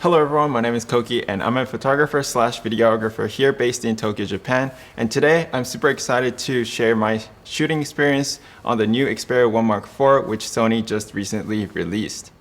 Hello everyone, my name is Kohki and I'm a photographer slash videographer here based in Tokyo, Japan. And today I'm super excited to share my shooting experience on the new Xperia 1 Mark IV, which Sony just recently released.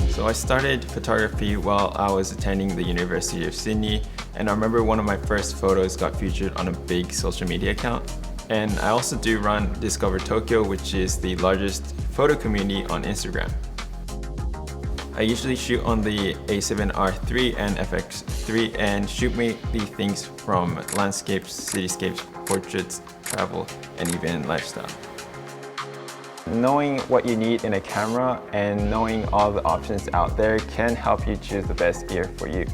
So I started photography while I was attending the University of Sydney, and I remember one of my first photos got featured on a big social media account. And I also do run Discover Tokyo, which is the largest photo community on Instagram. I usually shoot on the A7R III and FX3 and shoot mainly things from landscapes, cityscapes, portraits, travel, and even lifestyle. Knowing what you need in a camera and knowing all the options out there can help you choose the best gear for you.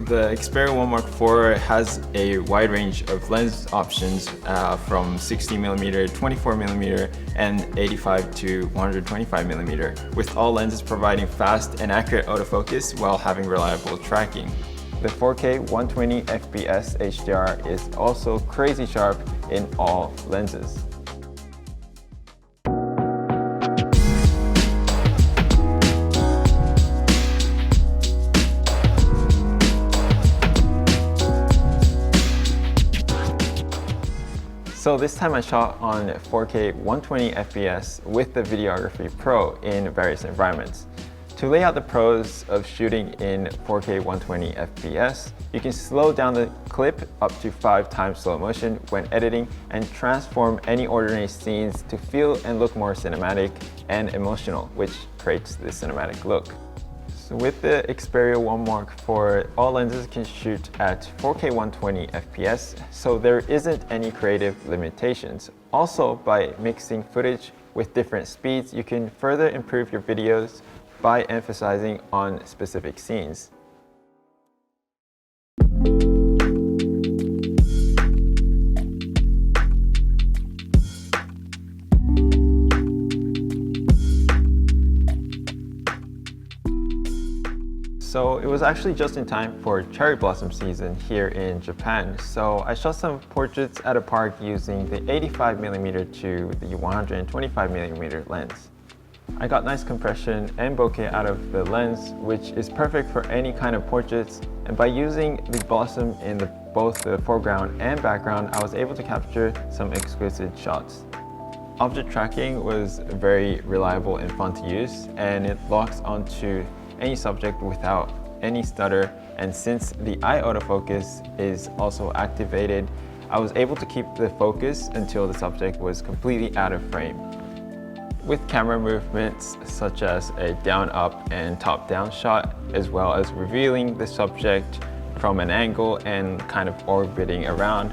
The Xperia 1 Mark IV has a wide range of lens options from 60mm, 24mm, and 85 to 125mm, with all lenses providing fast and accurate autofocus while having reliable tracking. The 4K 120 fps HDR is also crazy sharp in all lenses. So this time I shot on 4K 120 fps with the Videography Pro in various environments. To lay out the pros of shooting in 4K 120 fps, you can slow down the clip up to 5 times slow motion when editing and transform any ordinary scenes to feel and look more cinematic and emotional, which creates the cinematic look. So with the Xperia 1 Mark IV, all lenses can shoot at 4K 120 fps, so there isn't any creative limitations. Also, by mixing footage with different speeds, you can further improve your videos by emphasizing on specific scenes. So it was actually just in time for cherry blossom season here in Japan. So I shot some portraits at a park using the 85mm to the 125mm lens. I got nice compression and bokeh out of the lens, which is perfect for any kind of portraits. And by using the blossom in both the foreground and background, I was able to capture some exquisite shots. Object tracking was very reliable and fun to use, and it locks onto any subject without any stutter, and since the eye autofocus is also activated, I was able to keep the focus until the subject was completely out of frame. With camera movements such as a down-up and top-down shot, as well as revealing the subject from an angle and kind of orbiting around,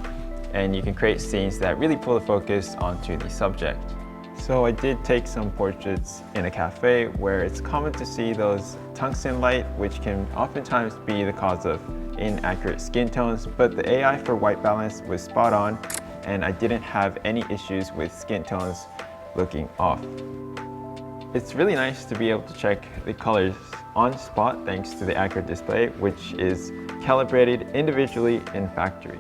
and you can create scenes that really pull the focus onto the subject. So I did take some portraits in a cafe where it's common to see those tungsten light, which can oftentimes be the cause of inaccurate skin tones, but the AI for white balance was spot on and I didn't have any issues with skin tones looking off. It's really nice to be able to check the colors on spot thanks to the accurate display, which is calibrated individually in factory.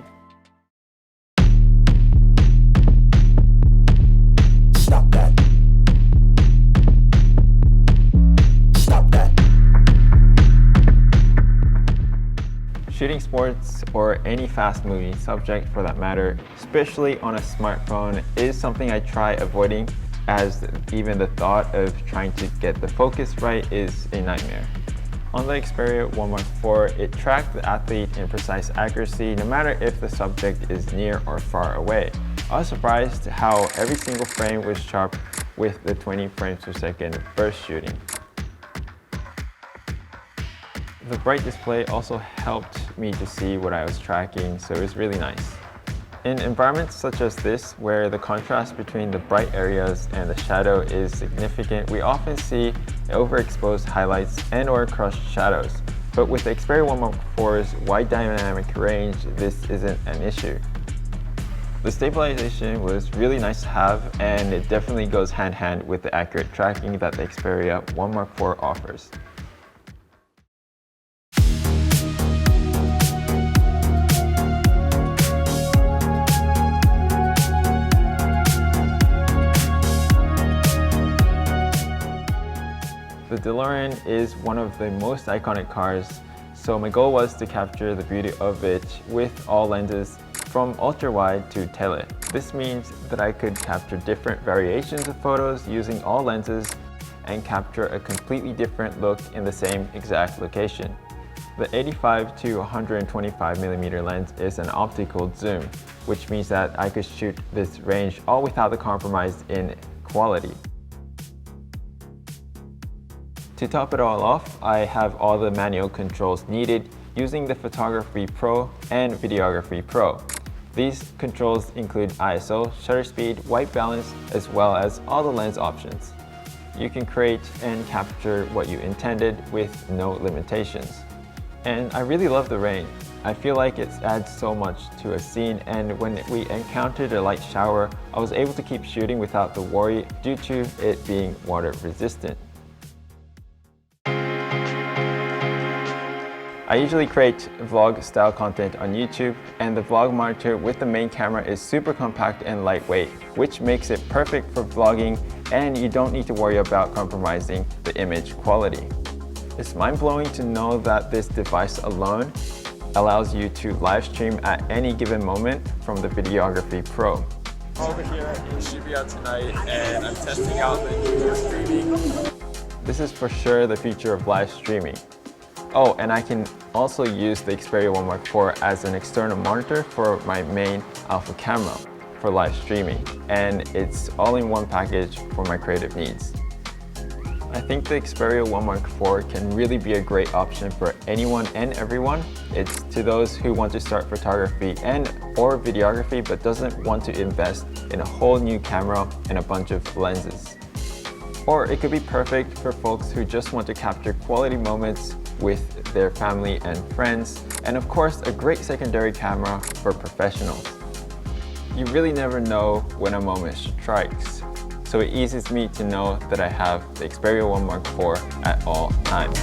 Shooting sports or any fast-moving subject for that matter, especially on a smartphone, is something I try avoiding, as even the thought of trying to get the focus right is a nightmare. On the Xperia 1 Mark IV, it tracked the athlete in precise accuracy no matter if the subject is near or far away. I was surprised how every single frame was sharp with the 20 frames per second burst shooting. The bright display also helped me to see what I was tracking, so it was really nice. In environments such as this, where the contrast between the bright areas and the shadow is significant, we often see overexposed highlights and or crushed shadows. But with the Xperia 1 Mark IV's wide dynamic range, this isn't an issue. The stabilization was really nice to have, and it definitely goes hand in hand with the accurate tracking that the Xperia 1 Mark IV offers. DeLorean is one of the most iconic cars, so my goal was to capture the beauty of it with all lenses from ultra-wide to tele. This means that I could capture different variations of photos using all lenses and capture a completely different look in the same exact location. The 85 to 125mm lens is an optical zoom, which means that I could shoot this range all without the compromise in quality. To top it all off, I have all the manual controls needed using the Photography Pro and Videography Pro. These controls include ISO, shutter speed, white balance, as well as all the lens options. You can create and capture what you intended with no limitations. And I really love the rain. I feel like it adds so much to a scene, and when we encountered a light shower, I was able to keep shooting without the worry due to it being water resistant. I usually create vlog style content on YouTube, and the vlog monitor with the main camera is super compact and lightweight, which makes it perfect for vlogging, and you don't need to worry about compromising the image quality. It's mind-blowing to know that this device alone allows you to live stream at any given moment from the Videography Pro. Over here in Xperia tonight, and I'm testing out the new streaming. This is for sure the future of live streaming. Oh, and I can also use the Xperia 1 Mark IV as an external monitor for my main alpha camera for live streaming, and it's all in one package for my creative needs. I think the Xperia 1 Mark IV can really be a great option for anyone and everyone. It's to those who want to start photography or videography but doesn't want to invest in a whole new camera and a bunch of lenses. Or it could be perfect for folks who just want to capture quality moments with their family and friends, and of course a great secondary camera for professionals. You really never know when a moment strikes, so it eases me to know that I have the Xperia 1 Mark IV at all times.